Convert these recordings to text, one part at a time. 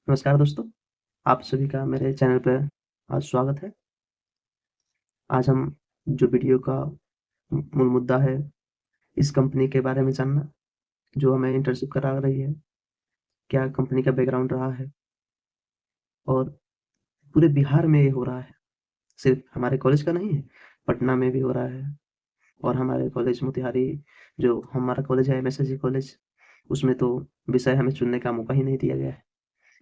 नमस्कार दोस्तों, आप सभी का मेरे चैनल पे आज स्वागत है। आज हम जो वीडियो का मूल मुद्दा है, इस कंपनी के बारे में जानना, जो हमें इंटर्नशिप करा रही है, क्या कंपनी का बैकग्राउंड रहा है और पूरे बिहार में ये हो रहा है। सिर्फ हमारे कॉलेज का नहीं है, पटना में भी हो रहा है और हमारे कॉलेज मोतिहारी जो हमारा कॉलेज है एमएसएसजी कॉलेज, उसमें तो विषय हमें चुनने का मौका ही नहीं दिया गया है।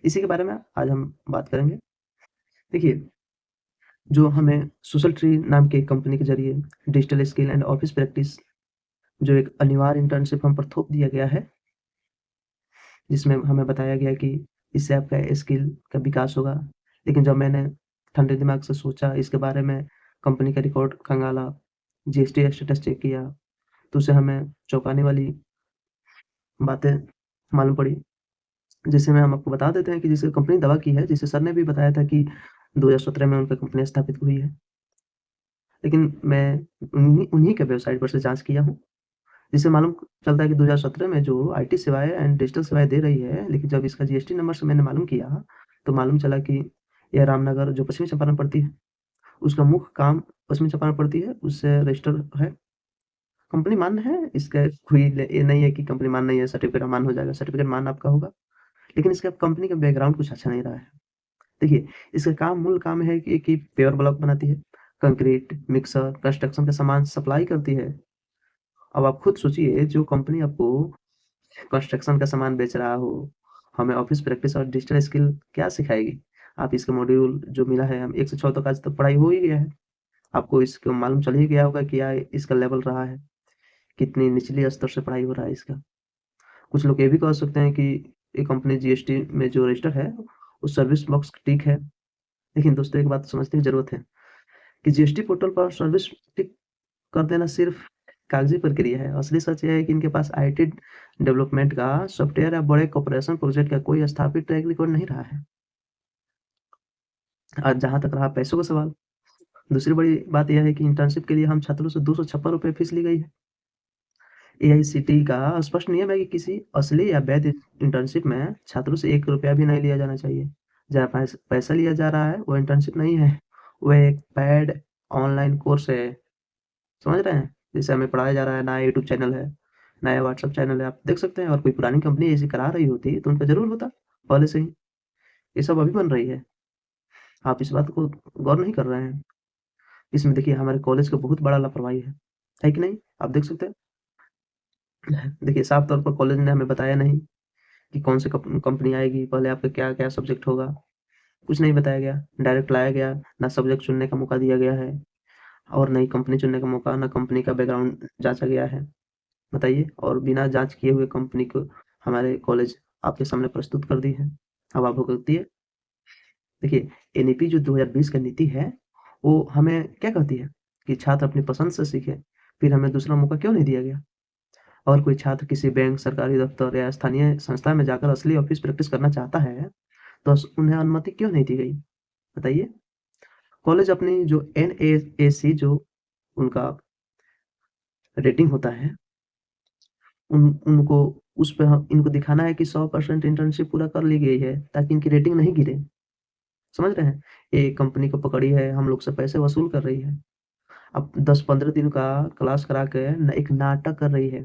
इसी के बारे में आज हम बात करेंगे। देखिए, जो हमें सोशल ट्री नाम की एक कंपनी के ज़रिए digital skill and office practice जो एक अनिवार्य इंटर्नशिप हम पर थोप दिया गया है, जिसमें हमें बताया गया कि इससे आपका स्किल का विकास होगा। लेकिन जब मैंने ठंडे दिमाग से सोचा इसके बारे में, कंपनी का रिकॉर्ड खंगाला, जीएसटी स्टेटस चेक किया, तो उससे हमें चौंकाने वाली बातें मालूम पड़ी। जैसे में हम आपको बता देते हैं कि जिसे कंपनी दावा की है, जिसे सर ने भी बताया था कि 2017 में उनकी कंपनी स्थापित हुई है। लेकिन मैं उन्हीं उन्हीं के वेबसाइट पर से जाँच किया हूँ। जिससे मालूम चलता है कि 2017 में जो आईटी सेवाएँ एंड डिजिटल सेवाएँ दे रही है, लेकिन जब इसका जीएसटी नंबर से मैंने मालूम किया, तो मालूम चला कि यह रामनगर जो पश्चिमी चंपारण पड़ती है, उसका मुख्य काम पश्चिमी चंपारण पड़ती है, उससे रजिस्टर है। कंपनी मान्य है, इसका कोई ये नहीं है कि कंपनी मान्य नहीं है, सर्टिफ़िकेट अमान्य हो जाएगा, सर्टिफ़िकेट मान्य आपका होगा। लेकिन इसका कंपनी का बैकग्राउंड कुछ अच्छा नहीं रहा है। देखिए, इसका मूल काम है कि पेवर ब्लॉक बनाती है, कंक्रीट, मिक्सर, कंस्ट्रक्शन का सामान सप्लाई करती है। अब आप खुद सोचिए, जो कंपनी आपको कंस्ट्रक्शन का सामान बेच रहा हो, हमें ऑफिस प्रैक्टिस और डिजिटल स्किल क्या सिखाएगी? आप इसका मॉड्यूल जो मिला है, हम 1 से 6 तक आज तक पढ़ाई हो ही गया है। आपको इसका मालूम चल ही गया होगा कि क्या इसका लेवल रहा है, कितनी निचली स्तर से पढ़ाई हो रहा है इसका। कुछ लोग ये भी कह सकते हैं कि ये कंपनी जीएसटी में जो रजिस्टर है, वो सर्विस बॉक्स ठीक है। लेकिन दोस्तों, एक बात समझने की ज़रूरत है कि जीएसटी पोर्टल पर सर्विस टिक कर देना सिर्फ कागज़ी प्रक्रिया है। असली सच ये है कि इनके पास आईटी डेवलपमेंट का सॉफ्टवेयर या बड़े कॉर्पोरेशन प्रोजेक्ट का कोई स्थापित ट्रैक रिकॉर्ड नहीं रहा है। जहाँ तक रहा पैसों का सवाल, दूसरी बड़ी बात यह है कि इंटर्नशिप के लिए हम छात्रों से ₹256 फीस ली गई है। एआईसीटीई का स्पष्ट नियम है कि किसी असली या वैध इंटर्नशिप में छात्रों से ₹1 भी नहीं लिया जाना चाहिए। जहाँ पैसा लिया जा रहा है, वो इंटर्नशिप नहीं है, वो एक पेड ऑनलाइन कोर्स है। समझ रहे हैं? जैसे हमें पढ़ाया जा रहा है, नया यूट्यूब चैनल है, नया व्हाट्सएप चैनल है, आप देख सकते हैं। और कोई पुरानी कंपनी ऐसी करा रही होती तो उनका ज़रूर होता, पहले से ही। ये सब अभी बन रही है, आप इस बात को गौर नहीं कर रहे हैं। इसमें देखिए, हमारे कॉलेज का बहुत बड़ा लापरवाही है कि नहीं? आप देख सकते हैं। देखिए, साफ तौर पर कॉलेज ने हमें बताया नहीं कि कौन सी कंपनी आएगी, पहले आपका क्या-क्या सब्जेक्ट होगा, कुछ नहीं बताया गया। डायरेक्ट लाया गया, ना सब्जेक्ट चुनने का मौका दिया गया है और ना ही कंपनी चुनने का मौका, ना कंपनी का बैकग्राउंड जाँचा गया है। बताइए, और बिना जाँच किए हुए कंपनी को हमारे कॉलेज आपके सामने प्रस्तुत कर दी है। अब आप भुगतिए। देखिए, एनईपी जो 2020 का नीति है, वो हमें क्या कहती है कि छात्र अपनी पसंद से सीखें। फिर हमें दूसरा मौका क्यों नहीं दिया गया? अगर कोई छात्र किसी बैंक, सरकारी दफ्तर या स्थानीय संस्था में जाकर असली ऑफिस प्रैक्टिस करना चाहता है, तो उन्हें अनुमति क्यों नहीं दी गई? बताइए। कॉलेज अपनी जो एनएएसी जो उनका रेटिंग होता है, उन उनको उस पे हम इनको दिखाना है कि 100% इंटर्नशिप पूरा कर ली गई है, ताकि इनकी रेटिंग नहीं गिरे। समझ रहे हैं? ये कंपनी को पकड़ी है, हम लोग से पैसे वसूल कर रही है। अब 10-15 दिन का क्लास करा के न एक नाटक कर रही है।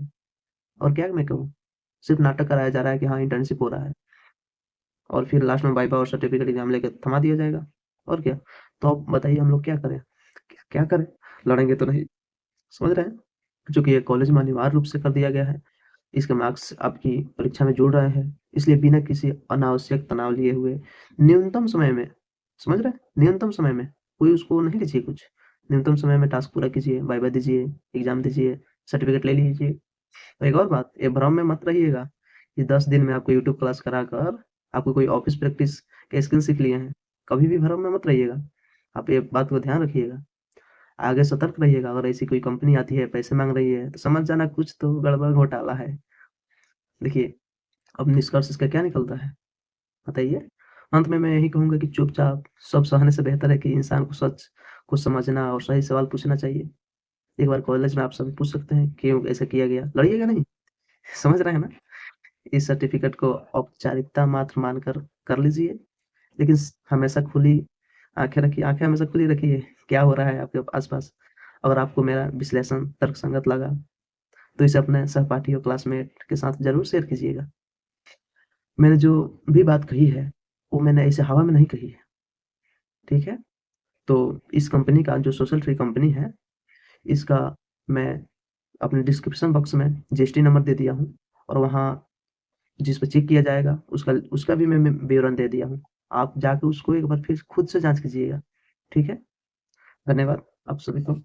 और क्या मैं कहूँ? सिर्फ़ नाटक कराया जा रहा है कि हाँ, इंटर्नशिप हो रहा है और फिर लास्ट में वाइवा और सर्टिफिकेट एग्ज़ाम लेके थमा दिया जाएगा। और क्या? तो अब बताइए, हम लोग क्या करें? क्या करें? लड़ेंगे तो नहीं। समझ रहे हैं? चूँकि ये कॉलेज में अनिवार्य रूप से कर दिया गया है, इसके मार्क्स आपकी परीक्षा में जुड़ रहे हैं, इसलिए बिना किसी अनावश्यक तनाव लिए हुए न्यूनतम समय में, समझ रहे हैं? न्यूनतम समय में, कोई उसको नहीं लीजिए कुछ। न्यूनतम समय में टास्क पूरा कीजिए, वाइवा दीजिए, एग्ज़ाम दीजिए, सर्टिफिकेट ले लीजिए। और एक और बात, ये भ्रम में मत रहिएगा कि 10 दिन में आपको यूट्यूब क्लास कराकर आपको कोई ऑफ़िस प्रैक्टिस के स्किल सीख लिए हैं। कभी भी भ्रम में मत रहिएगा। आप ये बात को ध्यान रखिएगा। आगे सतर्क रहिएगा, अगर ऐसी कोई कंपनी आती है, पैसे माँग रही है, तो समझ जाना कुछ तो गड़बड़ घोटाला है। देखिए, अब निष्कर्ष इसका क्या निकलता है, बताइए? अंत में मैं यही कहूँगा कि चुपचाप सब सहने से बेहतर है कि इंसान को सच को समझना और सही सवाल पूछना चाहिए। एक बार कॉलेज में आप सभी पूछ सकते हैं, क्यों ऐसा किया गया? लड़िएगा नहीं, समझ रहे हैं ना? इस सर्टिफ़िकेट को औपचारिकता मात्र मानकर कर लीजिए, लेकिन हमेशा खुली आँखें हमेशा खुली रखिए, क्या हो रहा है आपके आस-पास। अगर आपको मेरा विश्लेषण तर्कसंगत लगा, तो इसे अपने सहपाठी और क्लासमेट के साथ ज़रूर शेयर कीजिएगा। मैंने जो भी बात कही है, वो मैंने ऐसे हवा में नहीं कही है, ठीक है? तो इस कंपनी का जो सोशल ट्री कंपनी है, इसका मैं अपने डिस्क्रिप्शन बॉक्स में जीएसटी नंबर दे दिया हूँ और वहाँ जिस पे चेक किया जाएगा, उसका भी मैं विवरण दे दिया हूँ। आप जाके उसको एक बार फिर खुद से जाँच कीजिएगा, ठीक है? धन्यवाद आप सभी को।